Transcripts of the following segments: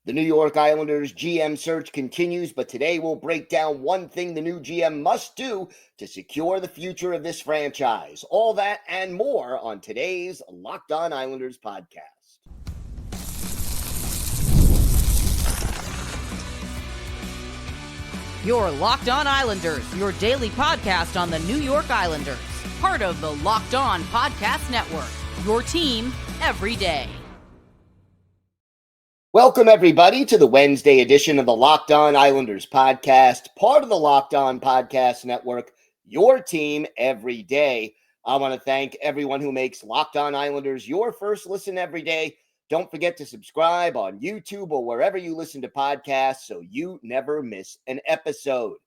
The New York Islanders GM search continues, but today we'll break down one thing the new GM must do to secure the future of this franchise. All that and more on today's Locked On Islanders podcast. Your Locked On Islanders, your daily podcast on the New York Islanders. Part of the Locked On Podcast Network, your team every day. Welcome, everybody, to the Wednesday edition of the Locked On Islanders podcast, part of the Locked On Podcast Network, your team every day. I want to thank everyone who makes Locked On Islanders your first listen every day. Don't forget to subscribe on YouTube or wherever you listen to podcasts so you never miss an episode.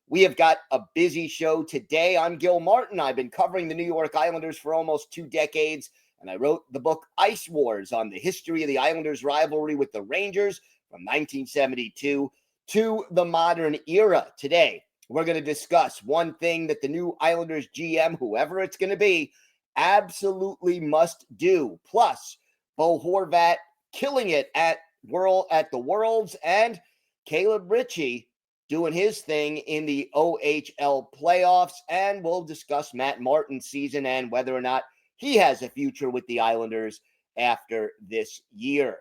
We have got a busy show today. I'm Gil Martin. I've been covering the New York Islanders for almost 2 decades. And I wrote the book Ice Wars on the history of the Islanders' rivalry with the Rangers from 1972 to the modern era. Today, we're going to discuss one thing that the new Islanders GM, whoever it's going to be, absolutely must do. Plus, Bo Horvat killing it at the Worlds, and Caleb Ritchie doing his thing in the OHL playoffs. And we'll discuss Matt Martin's season and whether or not he has a future with the Islanders after this year.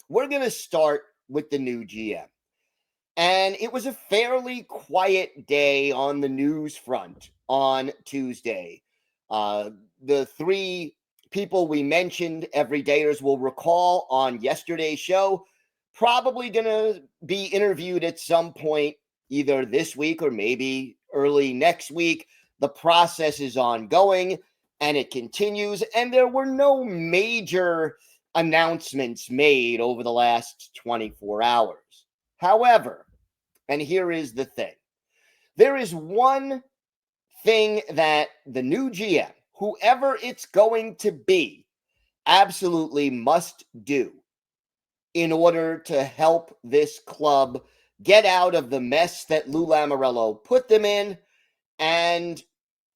We're going to start with the new GM. And it was a fairly quiet day on the news front on Tuesday. The 3 people we mentioned, everydayers, will recall on yesterday's show, probably going to be interviewed at some point, either this week or maybe early next week. The process is ongoing. And it continues, and there were no major announcements made over the last 24 hours. However, and here is the thing, there is one thing that the new GM, whoever it's going to be, absolutely must do in order to help this club get out of the mess that Lou Lamoriello put them in and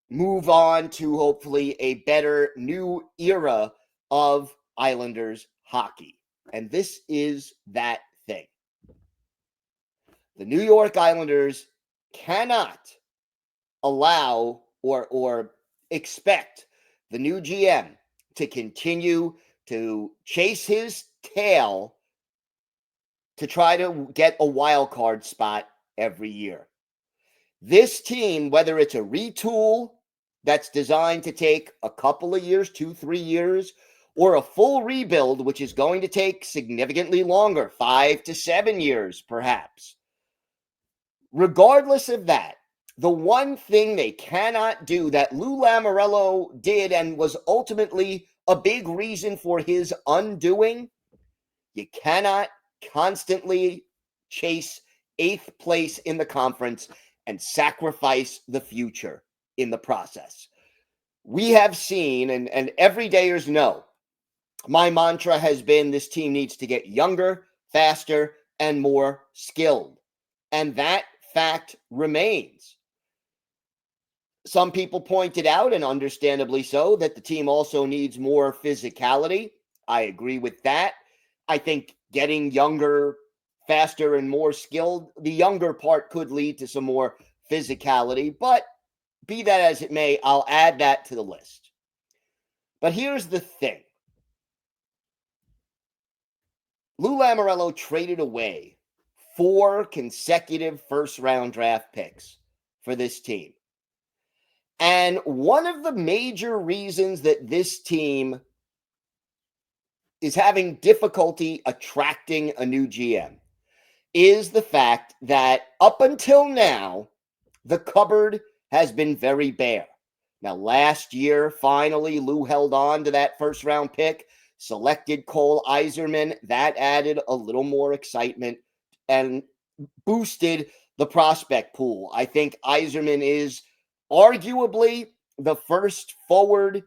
move on to hopefully a better new era of Islanders hockey. And this is that thing. The New York Islanders cannot allow or expect the new GM to continue to chase his tail to try to get a wild card spot every year. This team, whether it's a retool that's designed to take a couple of years, 2-3 years, or a full rebuild, which is going to take significantly longer, 5 to 7 years, perhaps. Regardless of that, the one thing they cannot do that Lou Lamoriello did and was ultimately a big reason for his undoing, you cannot constantly chase 8th place in the conference and sacrifice the future in the process. We have seen, and everydayers know, my mantra has been this team needs to get younger, faster, and more skilled. And that fact remains. Some people pointed out, and understandably so, that the team also needs more physicality. I agree with that. I think getting younger, faster, and more skilled, the younger part could lead to some more physicality, but be that as it may, I'll add that to the list. But here's the thing. Lou Lamoriello traded away 4 consecutive first-round draft picks for this team. And one of the major reasons that this team is having difficulty attracting a new GM is the fact that up until now, the cupboard has been very bare. Now, last year, finally, Lou held on to that first-round pick, selected Cole Yzerman. That added a little more excitement and boosted the prospect pool. I think Yzerman is arguably the first forward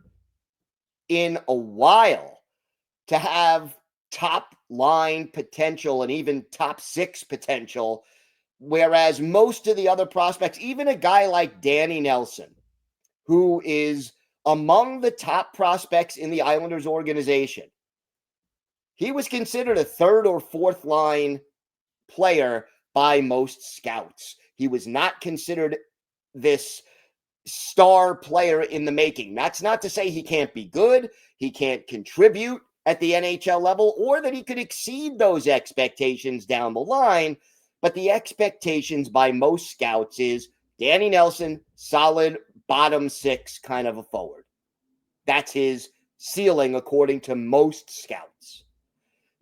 in a while to have top line potential and even top 6 potential, whereas most of the other prospects, even a guy like Danny Nelson, who is among the top prospects in the Islanders organization, he was considered a third or fourth line player by most scouts. He was not considered this star player in the making. That's not to say he can't be good, he can't contribute at the NHL level, or that he could exceed those expectations down the line. But the expectations by most scouts is Danny Nelson, solid bottom six kind of a forward. That's his ceiling according to most scouts.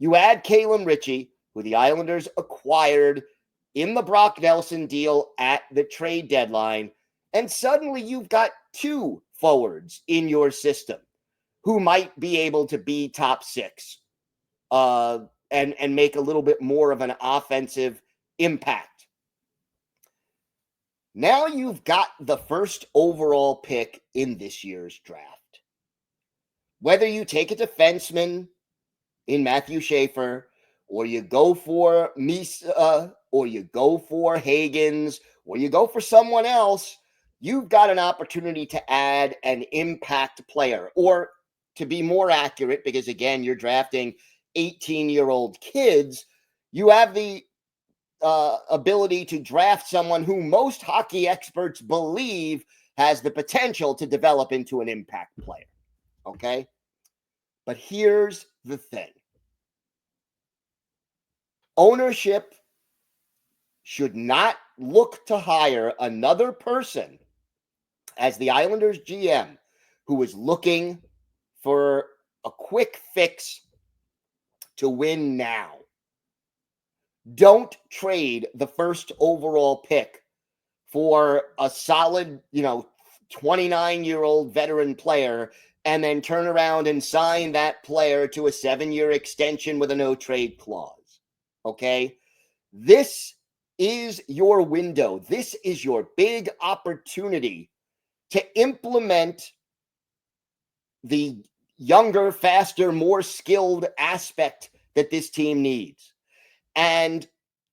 You add Calum Ritchie, who the Islanders acquired in the Brock Nelson deal at the trade deadline, and suddenly you've got two forwards in your system who might be able to be top six and make a little bit more of an offensive impact. Now you've got the first overall pick in this year's draft. Whether you take a defenseman in Matthew Schaefer, or you go for Misa, or you go for Higgins, or you go for someone else, you've got an opportunity to add an impact player. Or to be more accurate, because again, you're drafting 18-year-old kids, you have the ability to draft someone who most hockey experts believe has the potential to develop into an impact player. Okay? But here's the thing. Ownership should not look to hire another person as the Islanders GM who is looking for a quick fix to win now. Don't trade the first overall pick for a solid, 29-year-old veteran player and then turn around and sign that player to a 7-year extension with a no-trade clause. Okay? This is your window. This is your big opportunity to implement the younger, faster, more skilled aspect that this team needs. And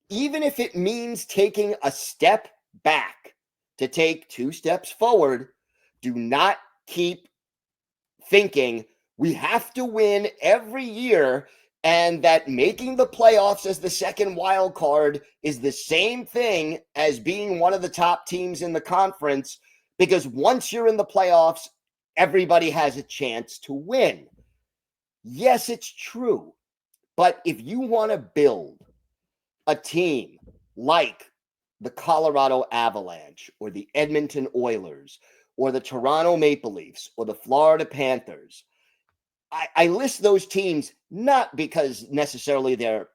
even if it means taking a step back to take 2 steps forward, do not keep thinking we have to win every year and that making the playoffs as the second wild card is the same thing as being one of the top teams in the conference, because once you're in the playoffs, everybody has a chance to win. Yes, it's true. But if you want to build a team like the Colorado Avalanche or the Edmonton Oilers or the Toronto Maple Leafs or the Florida Panthers, I list those teams not because necessarily they're,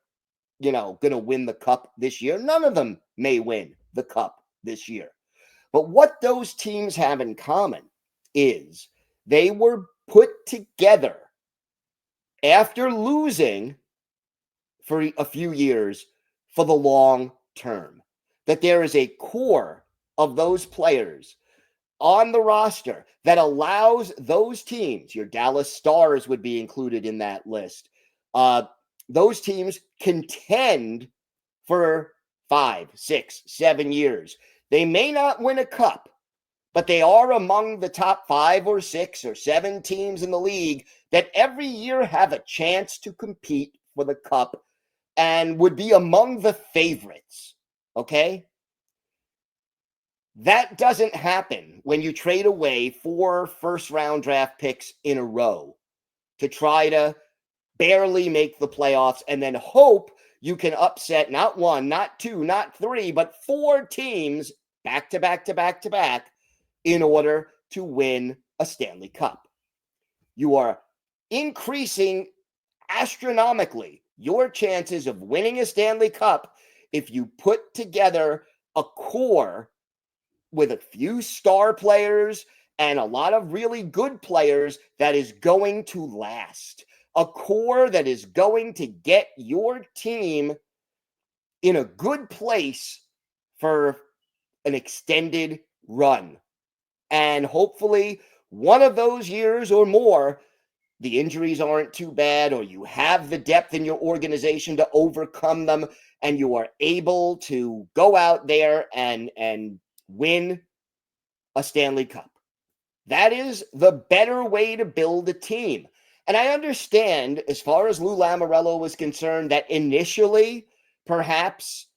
going to win the cup this year. None of them may win the cup this year. But what those teams have in common is they were put together after losing for a few years for the long term. That there is a core of those players on the roster that allows those teams, your Dallas Stars would be included in that list, those teams contend for 5, 6, 7 years. They may not win a cup, but they are among the top 5 or 6 or 7 teams in the league that every year have a chance to compete for the cup and would be among the favorites. Okay? That doesn't happen when you trade away 4 first-round draft picks in a row to try to barely make the playoffs and then hope you can upset not 1, not 2, not 3, but 4 teams back to back in order to win a Stanley Cup. You are increasing astronomically your chances of winning a Stanley Cup if you put together a core with a few star players and a lot of really good players that is going to last. A core that is going to get your team in a good place for an extended run. And hopefully one of those years or more, the injuries aren't too bad, or you have the depth in your organization to overcome them, and you are able to go out there and win a Stanley Cup. That is the better way to build a team. And I understand, as far as Lou Lamoriello was concerned, that initially, perhaps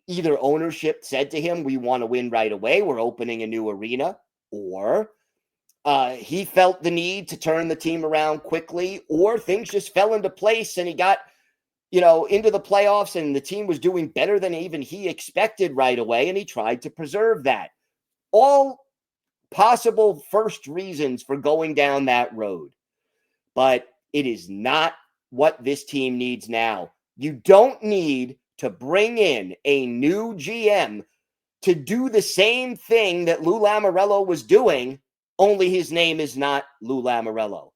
either ownership said to him, we want to win right away, we're opening a new arena, or he felt the need to turn the team around quickly, or things just fell into place and he got, into the playoffs and the team was doing better than even he expected right away, and he tried to preserve that. All possible first reasons for going down that road. But it is not what this team needs now. You don't need to bring in a new GM to do the same thing that Lou Lamoriello was doing, only his name is not Lou Lamoriello.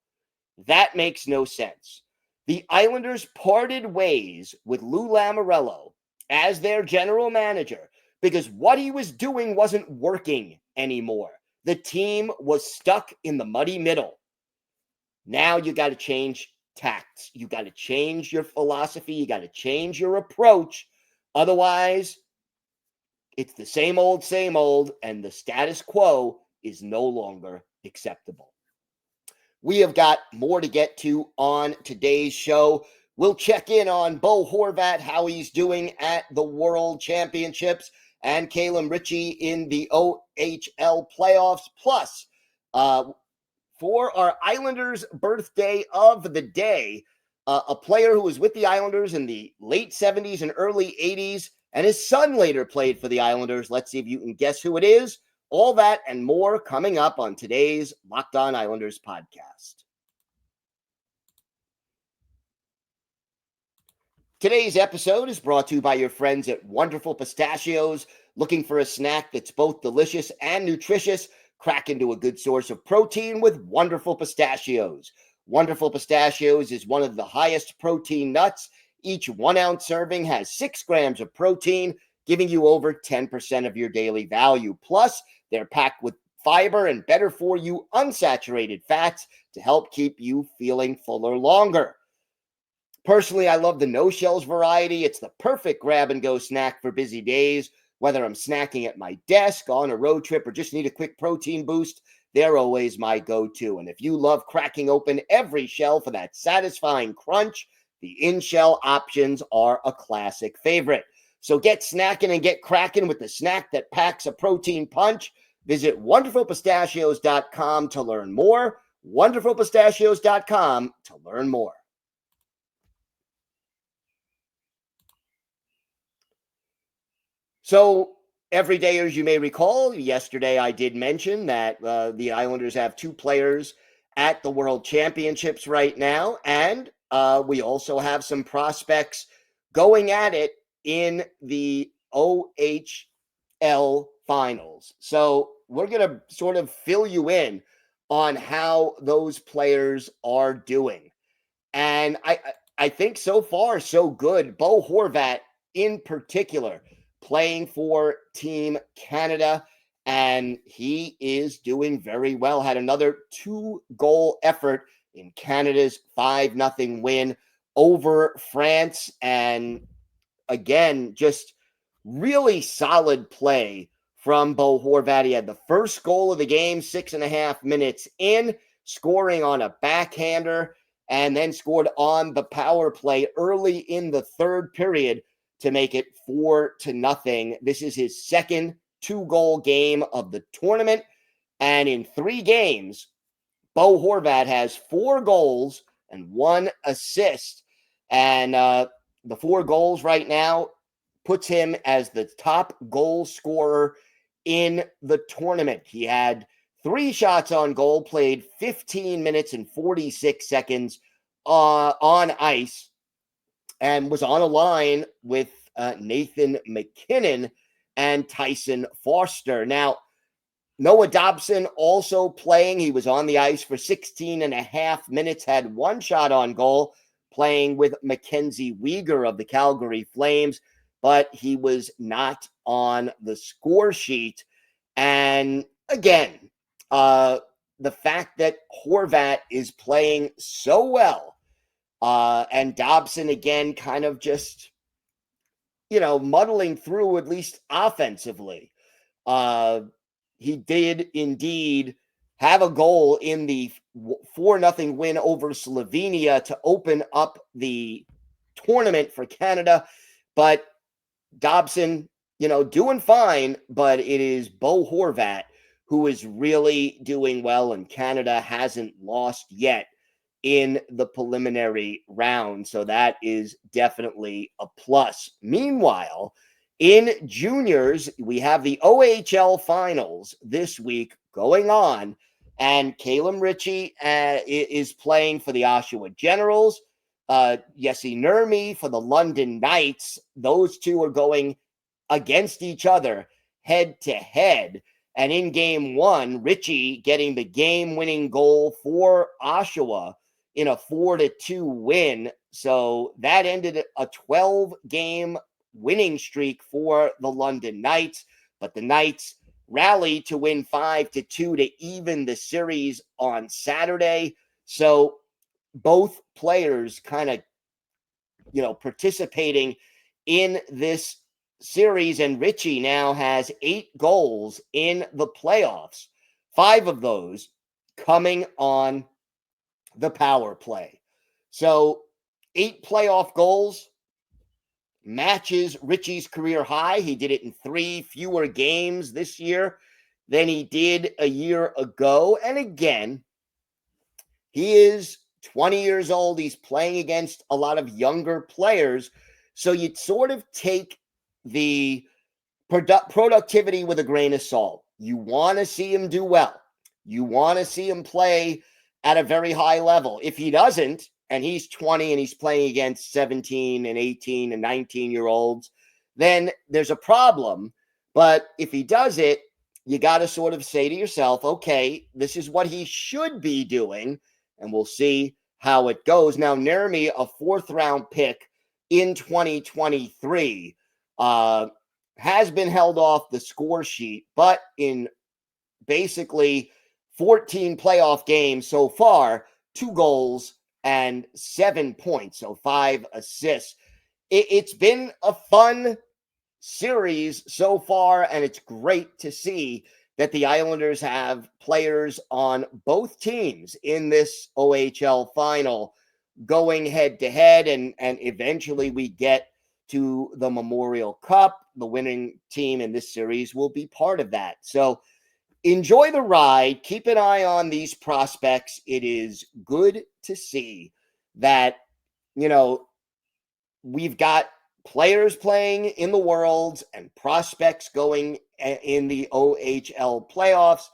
That makes no sense. The Islanders parted ways with Lou Lamoriello as their general manager because what he was doing wasn't working anymore. The team was stuck in the muddy middle. Now you got to change tacts. You got to change your philosophy. You got to change your approach. Otherwise, it's the same old, and the status quo is no longer acceptable. We have got more to get to on today's show. We'll check in on Bo Horvat, how he's doing at the World Championships, and Caleb Ritchie in the OHL playoffs. Plus, for our Islanders birthday of the day, a player who was with the Islanders in the late 70s and early 80s, and his son later played for the Islanders. Let's see if you can guess who it is. All that and more coming up on today's Locked On Islanders podcast. Today's episode is brought to you by your friends at Wonderful Pistachios. Looking for a snack that's both delicious and nutritious? Crack into a good source of protein with Wonderful Pistachios. Wonderful Pistachios is one of the highest protein nuts. Each 1 ounce serving has 6 grams of protein, giving you over 10% of your daily value. Plus, they're packed with fiber and better for you unsaturated fats to help keep you feeling fuller longer. Personally, I love the no-shells variety. It's the perfect grab-and-go snack for busy days. Whether I'm snacking at my desk, on a road trip, or just need a quick protein boost, they're always my go-to. And if you love cracking open every shell for that satisfying crunch, the in-shell options are a classic favorite. So get snacking and get cracking with the snack that packs a protein punch. Visit wonderfulpistachios.com to learn more. wonderfulpistachios.com to learn more. So, every day, as you may recall, yesterday I did mention that the Islanders have 2 players at the World Championships right now, and we also have some prospects going at it in the OHL finals. So, we're going to sort of fill you in on how those players are doing. And I think so far, so good. Bo Horvat, in particular, playing for Team Canada, and he is doing very well. Had another 2-goal effort in Canada's 5-0 win over France. And again, just really solid play from Bo Horvat. He had the first goal of the game, 6.5 minutes in, scoring on a backhander, and then scored on the power play early in the third period to make it 4-0. This is his second 2-goal game of the tournament. And in 3 games, Bo Horvat has 4 goals and 1 assist. And the 4 goals right now puts him as the top goal scorer in the tournament. He had 3 shots on goal, played 15 minutes and 46 seconds on ice, and was on a line with Nathan MacKinnon and Tyson Foster. Now, Noah Dobson also playing. He was on the ice for 16.5 minutes, had 1 shot on goal, playing with Mackenzie Weegar of the Calgary Flames, but he was not on the score sheet. And again, the fact that Horvat is playing so well, and Dobson, again, kind of just, muddling through, at least offensively. He did indeed have a goal in the 4-0 win over Slovenia to open up the tournament for Canada. But Dobson, doing fine, but it is Bo Horvat who is really doing well, and Canada hasn't lost yet in the preliminary round. So that is definitely a plus. Meanwhile, in juniors, we have the OHL finals this week going on, and Ritchie is playing for the Oshawa Generals. Jesse Nurmy for the London Knights. Those two are going against each other head to head. And in game one, Ritchie getting the game-winning goal for Oshawa in a 4-2 win. So that ended a 12-game winning streak for the London Knights. But the Knights rallied to win 5-2 to even the series on Saturday. So both players kind of, participating in this series, and Ritchie now has 8 goals in the playoffs, 5 of those coming on the power play. So 8 playoff goals matches Ritchie's career high. He did it in 3 fewer games this year than he did a year ago. And again, he is 20 years old. He's playing against a lot of younger players. So you'd sort of take the productivity with a grain of salt. You want to see him do well. You want to see him play at a very high level. If he doesn't, and he's 20 and he's playing against 17 and 18 and 19-year-olds, then there's a problem. But if he does it, you got to sort of say to yourself, okay, this is what he should be doing, and we'll see how it goes. Now, Nurmy, a 4th-round pick in 2023, has been held off the score sheet, but in basically 14 playoff games so far, 2 goals and 7 points, so 5 assists. It's been a fun series so far, and it's great to see that the Islanders have players on both teams in this OHL final going head to head, and eventually we get to the Memorial Cup. The winning team in this series will be part of that. So enjoy the ride. Keep an eye on these prospects. It is good to see that, we've got players playing in the Worlds and prospects going in the OHL playoffs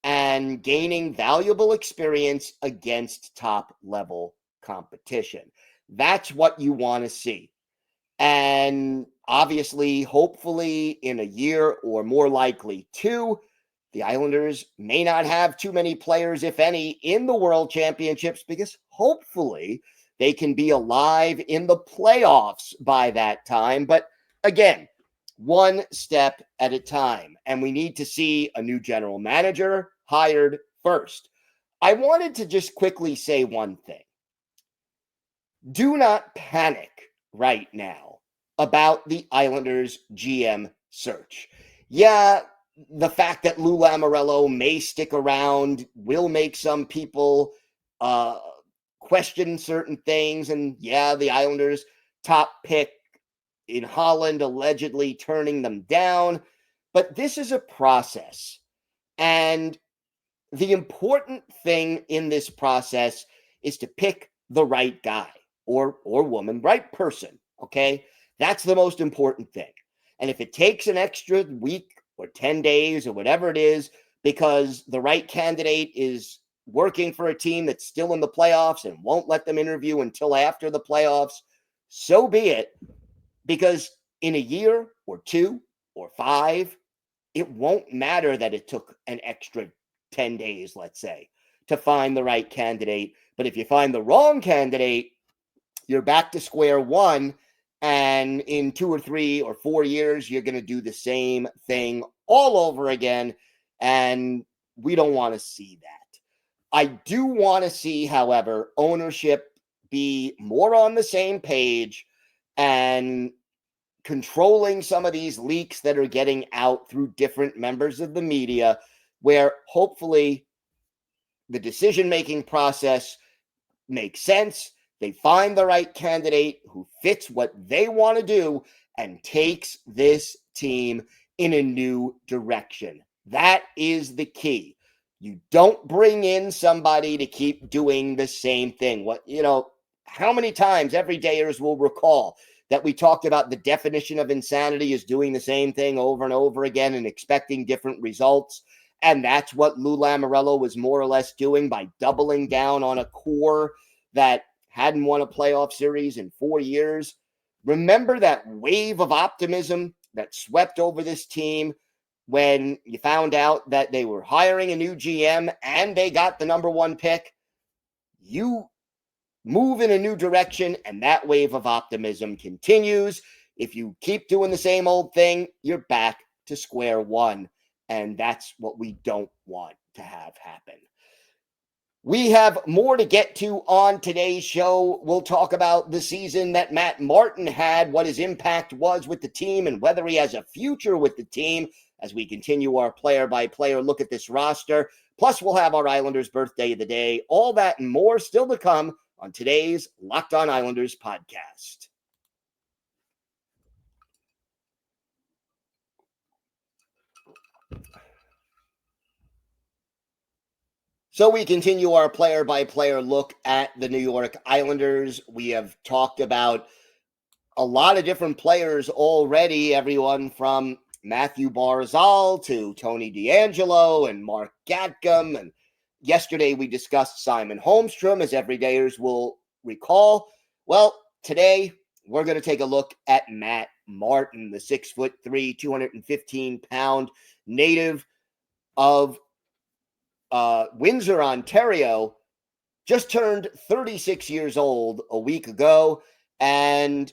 and gaining valuable experience against top-level competition. That's what you want to see. And obviously, hopefully, in a year or more likely 2, the Islanders may not have too many players, if any, in the World Championships, because hopefully they can be alive in the playoffs by that time. But again, one step at a time. And we need to see a new general manager hired first. I wanted to just quickly say one thing. Do not panic right now about the Islanders GM search. Yeah, the fact that Lou Lamoriello may stick around will make some people question certain things. And yeah, the Islanders' top pick in Holland allegedly turning them down. But this is a process. And the important thing in this process is to pick the right guy or woman, right person, okay? That's the most important thing. And if it takes an extra week or 10 days or whatever it is, because the right candidate is working for a team that's still in the playoffs and won't let them interview until after the playoffs, so be it. Because in a year or 2 or 5, it won't matter that it took an extra 10 days, let's say, to find the right candidate. But if you find the wrong candidate, you're back to square one. And in 2 or 3 or 4 years, you're going to do the same thing all over again. And we don't want to see that. I do want to see, however, ownership be more on the same page and controlling some of these leaks that are getting out through different members of the media, where hopefully the decision-making process makes sense. They find the right candidate who fits what they want to do and takes this team in a new direction. That is the key. You don't bring in somebody to keep doing the same thing. How many times everydayers will recall that we talked about the definition of insanity is doing the same thing over and over again and expecting different results. And that's what Lou Lamoriello was more or less doing by doubling down on a core that hadn't won a playoff series in 4 years. Remember that wave of optimism that swept over this team when you found out that they were hiring a new GM and they got the number 1 pick? You move in a new direction, and that wave of optimism continues. If you keep doing the same old thing, you're back to square one, and that's what we don't want to have happen. We have more to get to on today's show. We'll talk about the season that Matt Martin had, what his impact was with the team, and whether he has a future with the team as we continue our player-by-player look at this roster. Plus, we'll have our Islanders birthday of the day. All that and more still to come on today's Locked On Islanders podcast. So we continue our player-by-player look at the New York Islanders. We have talked about a lot of different players already, everyone from Matthew Barzal to Tony DeAngelo and Mark Gatcomb. And yesterday we discussed Simon Holmstrom, as everydayers will recall. Well, today we're going to take a look at Matt Martin, the 6'3", 215-pound native of Windsor, Ontario. Just turned 36 years old a week ago, and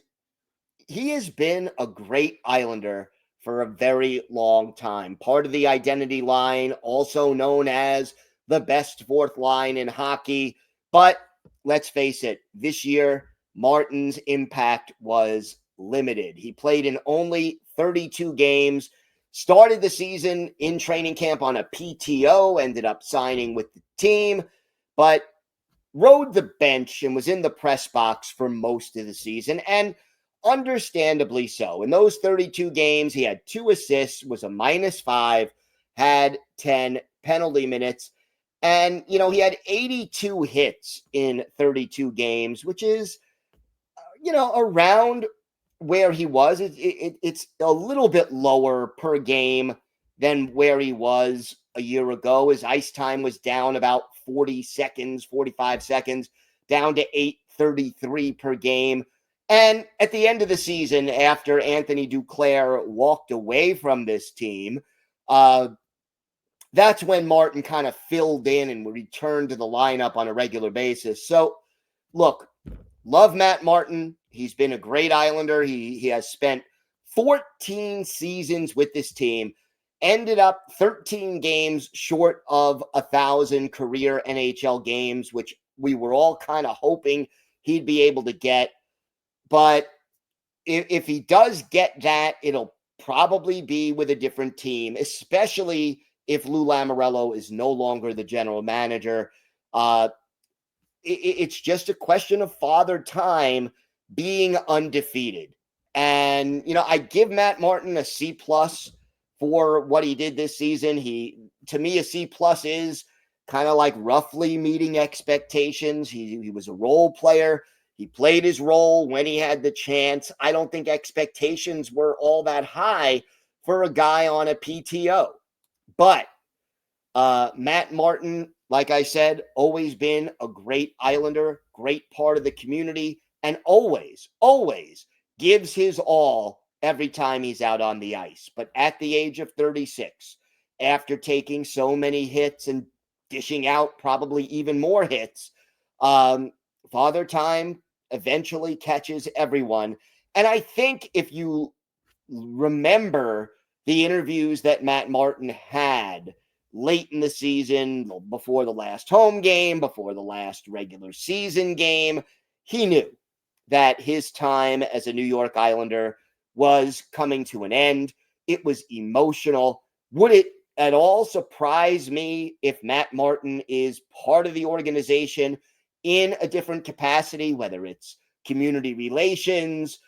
he has been a great Islander for a very long time. Part of the identity line, also known as the best fourth line in hockey. But let's face it, this year, Martin's impact was limited. He played in only 32 games, started the season in training camp on a PTO, ended up signing with the team, but rode the bench and was in the press box for most of the season, and understandably so. In those 32 games, he had 2 assists, was a -5, had 10 penalty minutes, and, he had 82 hits in 32 games, which is, around where he was. It's a little bit lower per game than where he was a year ago. His ice time was down about 45 seconds, down to 8:33 per game. And at the end of the season, after Anthony Duclair walked away from this team, that's when Martin kind of filled in and returned to the lineup on a regular basis. So, look, love Matt Martin. He's been a great Islander. He has spent 14 seasons with this team, ended up 13 games short of 1,000 career NHL games, which we were all kind of hoping he'd be able to get. But if he does get that, it'll probably be with a different team, especially if Lou Lamoriello is no longer the general manager. It's just a question of father time being undefeated. And, I give Matt Martin a C+ for what he did this season. To me, a C+ is kind of like roughly meeting expectations. He was a role player. He played his role when he had the chance. I don't think expectations were all that high for a guy on a PTO. But Matt Martin, like I said, always been a great Islander, great part of the community, and always gives his all every time he's out on the ice. But at the age of 36, after taking so many hits and dishing out probably even more hits, father time eventually catches everyone. And I think if you remember the interviews that Matt Martin had late in the season, before the last home game, before the last regular season game, he knew that his time as a New York Islander was coming to an end. It was emotional. Would it at all surprise me if Matt Martin is part of the organization in a different capacity, whether it's community relations,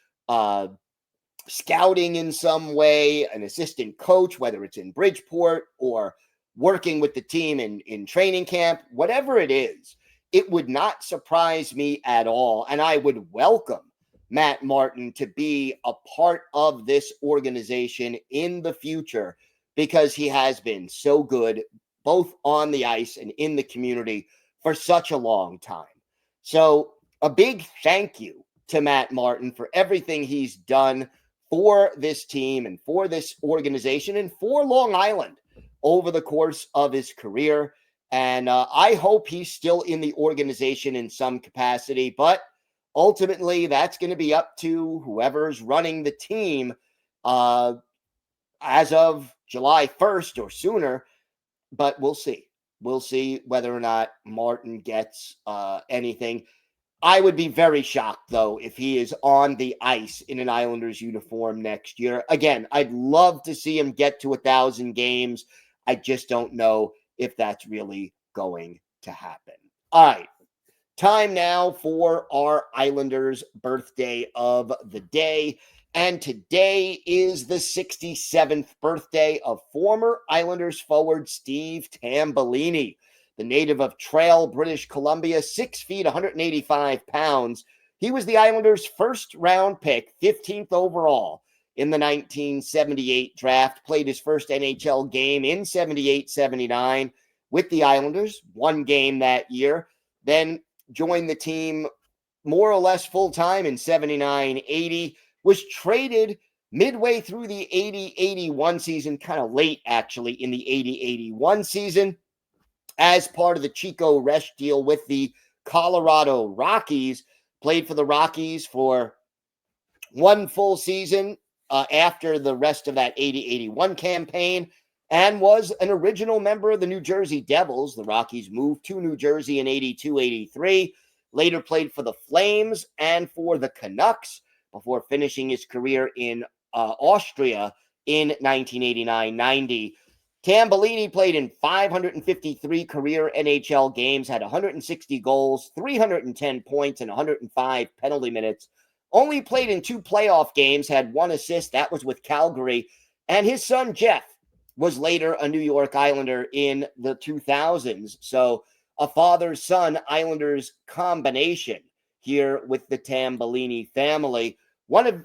scouting in some way, an assistant coach, whether it's in Bridgeport or working with the team in training camp, whatever it is, it would not surprise me at all. And I would welcome Matt Martin to be a part of this organization in the future because he has been so good both on the ice and in the community for such a long time. So a big thank you to Matt Martin for everything he's done for this team and for this organization and for Long Island over the course of his career. And I hope he's still in the organization in some capacity, but ultimately that's going to be up to whoever's running the team as of July 1st or sooner, but we'll see. We'll see whether or not Martin gets anything. I would be very shocked, though, if he is on the ice in an Islanders uniform next year. Again, I'd love to see him get to 1,000 games. I just don't know if that's really going to happen. All right, time now for our Islanders birthday of the day. And today is the 67th birthday of former Islanders forward Steve Tambellini. The native of Trail, British Columbia, 6 feet, 185 pounds. He was the Islanders' first-round pick, 15th overall in the 1978 draft. Played his first NHL game in 78-79 with the Islanders. One game that year. Then joined the team more or less full-time in 79-80. Was traded midway through the 80-81 season, kind of late, actually, in the 80-81 season, as part of the Chico Resch deal with the Colorado Rockies. Played for the Rockies for one full season after the rest of that 80-81 campaign, and was an original member of the New Jersey Devils. The Rockies moved to New Jersey in 82-83. Later played for the Flames and for the Canucks before finishing his career in Austria in 1989-90. Tambellini played in 553 career NHL games, had 160 goals, 310 points, and 105 penalty minutes. Only played in 2 playoff games, had 1 assist. That was with Calgary. And his son, Jeff, was later a New York Islander in the 2000s. So a father-son Islanders combination here with the Tambellini family. One of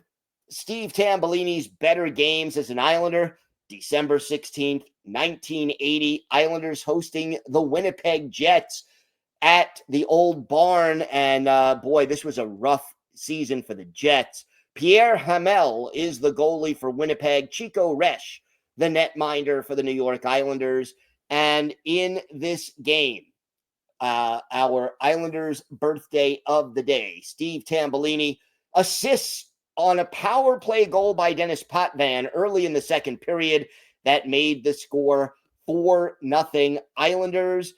Steve Tambellini's better games as an Islander, December 16th, 1980, Islanders hosting the Winnipeg Jets at the old barn. And boy, this was a rough season for the Jets. Pierre Hamel is the goalie for Winnipeg. Chico Resch, the netminder for the New York Islanders. And in this game, our Islanders birthday of the day, Steve Tambellini assists on a power play goal by Dennis Potvin early in the second period that made the score 4-0 Islanders.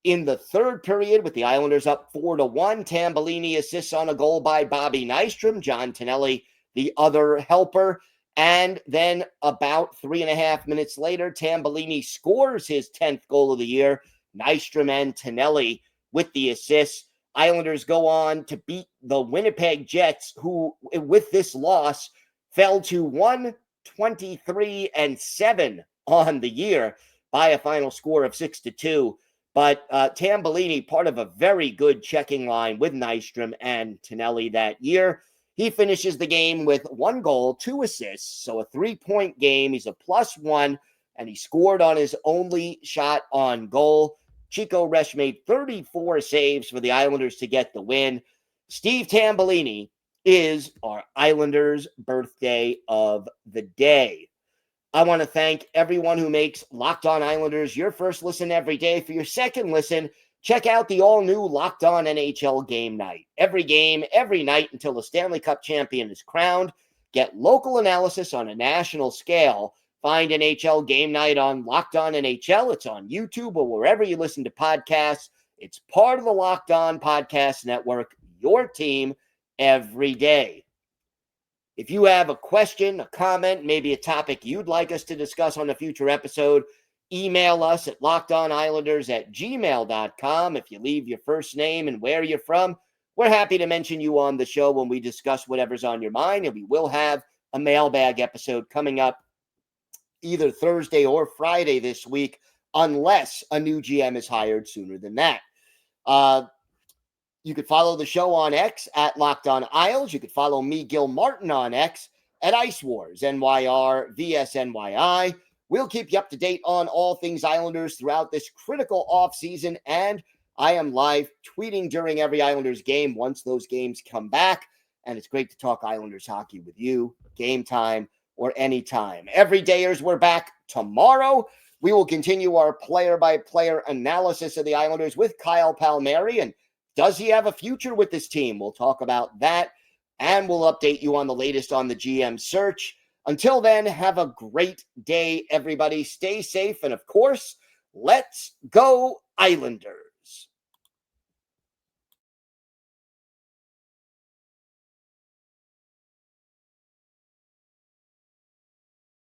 In the third period, with the Islanders up 4-1, Tambellini assists on a goal by Bobby Nystrom, John Tonelli, the other helper. And then about 3.5 minutes later, Tambellini scores his 10th goal of the year. Nystrom and Tonelli with the assists. Islanders go on to beat the Winnipeg Jets, who, with this loss, fell to 123-7 on the year by a final score of 6-2. But Tambellini, part of a very good checking line with Nystrom and Tonelli that year. He finishes the game with 1 goal, 2 assists, so a 3-point game. He's a +1, and he scored on his only shot on goal. Chico Resch made 34 saves for the Islanders to get the win. Steve Tambellini is our Islanders birthday of the day. I want to thank everyone who makes Locked On Islanders your first listen every day. For your second listen, check out the all-new Locked On NHL Game Night. Every game, every night until the Stanley Cup champion is crowned. Get local analysis on a national scale. Find NHL Game Night on Locked On NHL. It's on YouTube or wherever you listen to podcasts. It's part of the Locked On Podcast Network, your team every day. If you have a question, a comment, maybe a topic you'd like us to discuss on a future episode, email us at lockedonislanders@gmail.com. If you leave your first name and where you're from, we're happy to mention you on the show when we discuss whatever's on your mind. And we will have a mailbag episode coming up either Thursday or Friday this week, unless a new GM is hired sooner than that. You could follow the show on X at Locked On Isles. You could follow me, Gil Martin, on X at Ice Wars, NYR, VSNYI. We'll keep you up to date on all things Islanders throughout this critical offseason, and I am live tweeting during every Islanders game once those games come back, and it's great to talk Islanders hockey with you, game time or anytime. Everydayers, we're back tomorrow. We will continue our player-by-player analysis of the Islanders with Kyle Palmieri, and does he have a future with this team? We'll talk about that, and we'll update you on the latest on the GM search. Until then, have a great day, everybody. Stay safe, and of course, let's go Islanders.